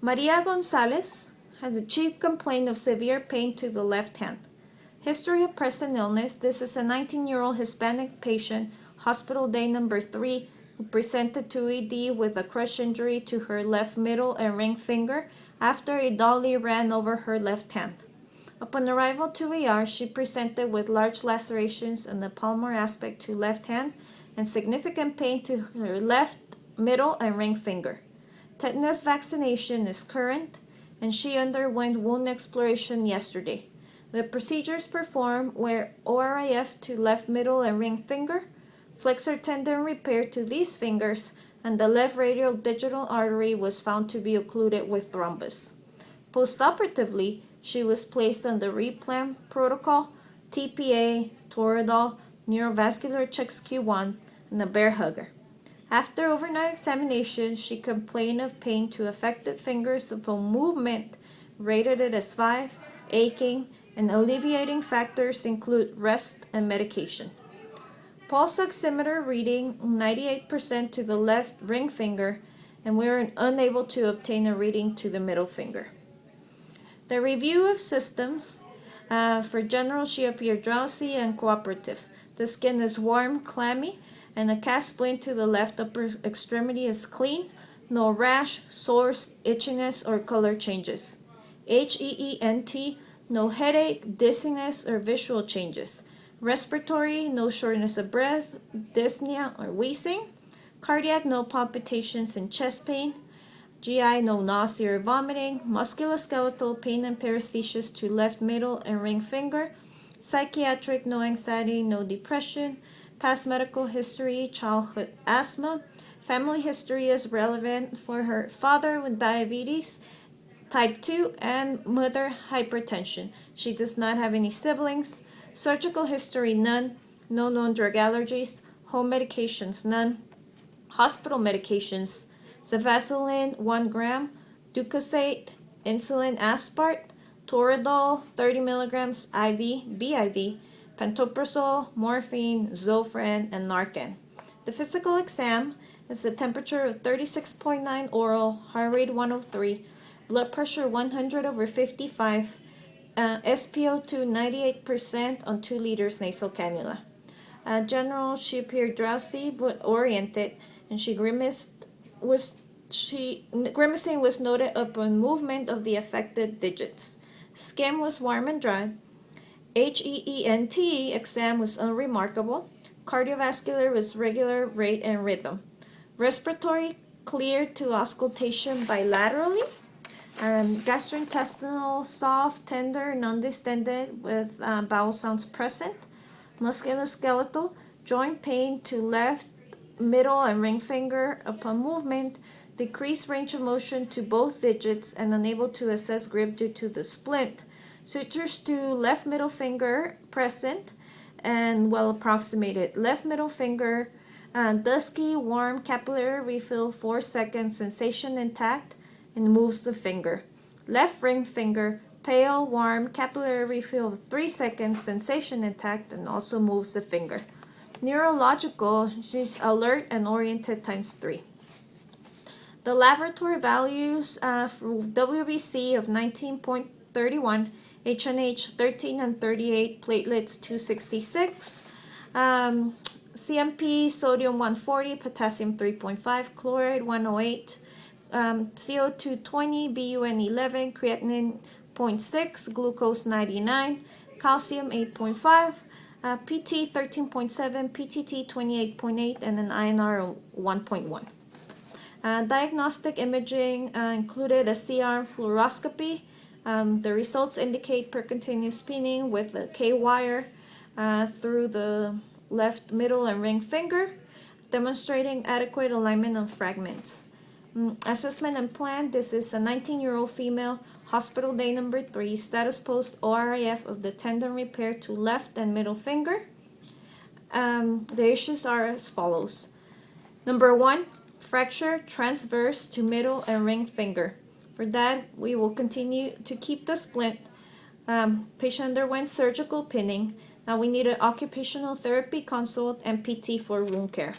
Maria Gonzalez has a chief complaint of severe pain to the left hand. History of present illness. This is a 19-year-old Hispanic patient, hospital day number 3, who presented to ED with a crush injury to her left middle and ring finger after a dolly ran over her left hand. Upon arrival to ER, she presented with large lacerations on the palmar aspect to left hand and significant pain to her left, middle, and ring finger. Tetanus vaccination is current, and she underwent wound exploration yesterday. The procedures performed were ORIF to left middle and ring finger, flexor tendon repair to these fingers, and the left radial digital artery was found to be occluded with thrombus. Postoperatively, she was placed on the REPLAN protocol, TPA, Toradol, neurovascular checks Q1, and a bear hugger. After overnight examination, she complained of pain to affected fingers upon movement, rated it as 5, aching, and alleviating factors include rest and medication. Pulse oximeter reading 98% to the left ring finger, and we were unable to obtain a reading to the middle finger. The review of systems. For general, she appeared drowsy and cooperative. The skin is warm, clammy, and the cast splint to the left upper extremity is clean. No rash, sores, itchiness, or color changes. HEENT, no headache, dizziness, or visual changes. Respiratory, no shortness of breath, dyspnea, or wheezing. Cardiac, no palpitations and chest pain. GI, no nausea or vomiting. Musculoskeletal pain and paresthesias to left middle and ring finger. Psychiatric, no anxiety, no depression. Past medical history, childhood asthma. Family history is relevant for her father with diabetes type 2 and mother hypertension. She does not have any siblings. Surgical history, none. No known drug allergies. Home medications, none. Hospital medications, Cefazolin 1 gram, Ducosate, insulin aspart, Toradol 30 milligrams IV, BIV, pantoprazole, morphine, Zofran, and Narcan. The physical exam is the temperature of 36.9 oral, heart rate 103, blood pressure 100/55, SpO2 98% on 2 liters nasal cannula. General, she appeared drowsy but oriented, and grimacing was noted upon movement of the affected digits. Skin was warm and dry. HEENT exam was unremarkable. Cardiovascular was regular rate and rhythm. Respiratory clear to auscultation bilaterally. Gastrointestinal soft, tender, non-distended with bowel sounds present. Musculoskeletal, joint pain to left, middle, and ring finger upon movement, decreased range of motion to both digits, and unable to assess grip due to the splint. Sutures to left middle finger present and well approximated. Left middle finger, dusky, warm, capillary refill 4 seconds, sensation intact, and moves the finger. Left ring finger, pale, warm, capillary refill 3 seconds, sensation intact, and also moves the finger. Neurological, she's alert and oriented ×3. The laboratory values for WBC of 19.31, HNH 13 and 38, platelets 266, CMP sodium 140, potassium 3.5, chloride 108, CO2 20, BUN 11, creatinine 0.6, glucose 99, calcium 8.5, PT 13.7, PTT 28.8, and an INR 1.1. Diagnostic imaging included a C-arm fluoroscopy. The results indicate percutaneous spinning with a K-wire through the left middle and ring finger, demonstrating adequate alignment of fragments. Assessment and plan. This is a 19-year-old female, hospital day number 3, status post ORIF of the tendon repair to left and middle finger. The issues are as follows. Number 1, fracture transverse to middle and ring finger. For that, we will continue to keep the splint. Patient underwent surgical pinning. Now we need an occupational therapy consult and PT for wound care.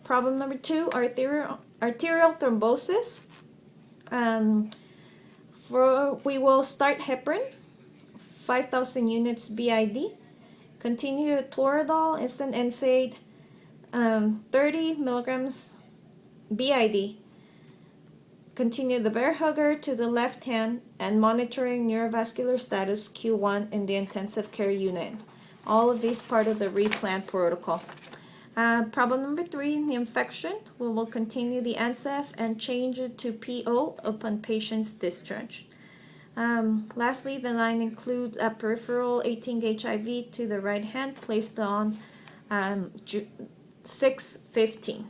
Problem number 2, arterial thrombosis. We will start heparin, 5,000 units BID. Continue Toradol, instant NSAID, 30 milligrams BID. Continue the bear hugger to the left hand and monitoring neurovascular status Q1 in the intensive care unit. All of these part of the replan protocol. Problem number 3, the infection. We will continue the NSAF and change it to PO upon patient's discharge. Lastly, the line includes a peripheral 18-gauge IV to the right hand placed on 6/15.